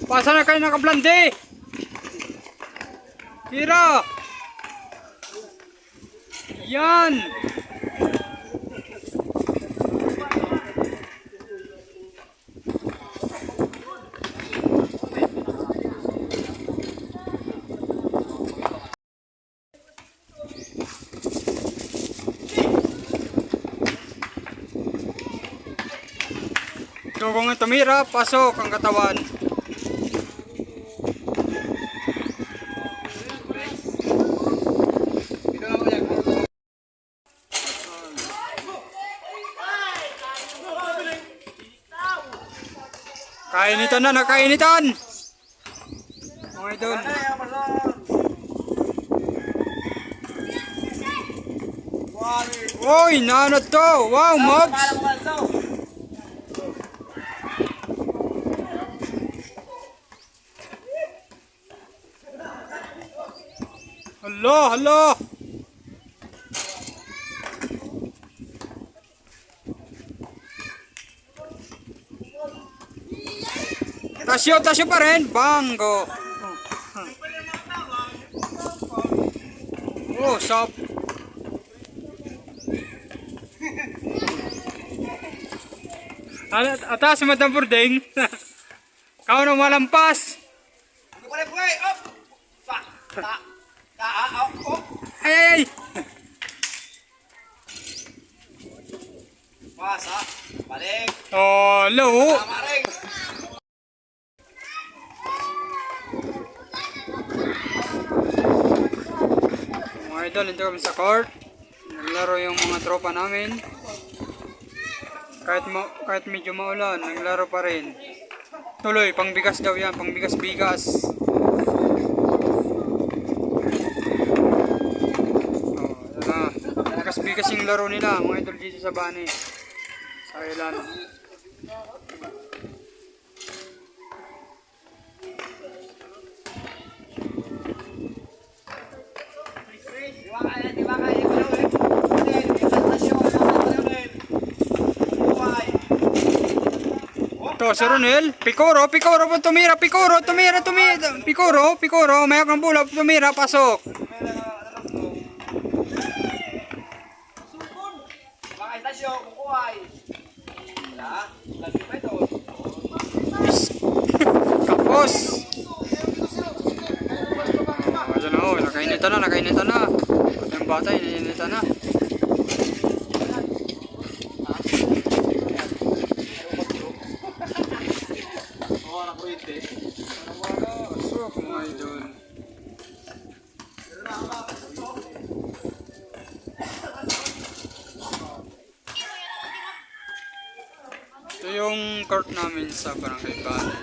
Pasa na kayo nakablande. Tira. Yan. Dugong ang tumira, pasok ang katawan. Kainitan na, nakainitan! Mga idol. Uy, naano to? Wow, mobs! Hello, hello! Tasyo pa rin. Bango. Oh, sop. Atas sa matang burding. Kau na malampas. Ay. Pasa. Balik. Oh, low. Mga idol, dito kami sa court. Naglaro yung mga tropa namin. Kahit medyo maulan, naglaro pa rin. Tuloy, pangbigas daw yan, pangbigas-bigas. Bigas yung laro nila, mga idol dito sa Bani. Sa Island. To, si Ronel. Pikoro po tumira. Pikoro, mayak ng bola, tumira, pasok. Kapos. Ayan o, nakainitan na. Yung bata, inainitan na. Pasok mga idol. Ito yung court namin sa Barangay Bani.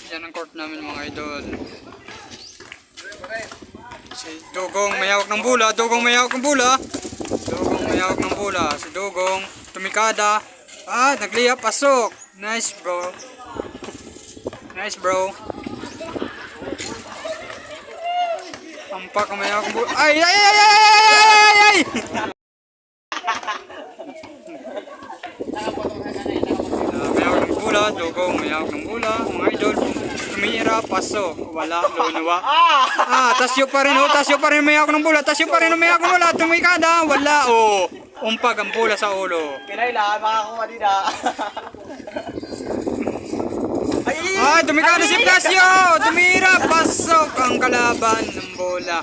Yan ang court namin mga idol. Si Dugong may hawak ng bola. Si Dugong tumikada. Nagliyap, pasok. Nice bro. Ampak may hawak ng bola. Ay! Dugong may hawak ng bola, mga idol. Tumira, pasok. Wala, lunawa. Tasyo pa rin may hawak ng bola. Tumikada, wala. Umpag ang bola sa ulo. Pinay lang, makakuha din na. Tumikada si Plasio. Tumira, pasok ang kalaban ng bola.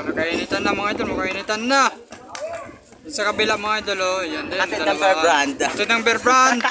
Nakainitan na mga idol, Sa kabila mga idol, yan din. Atid ng Bear Brand.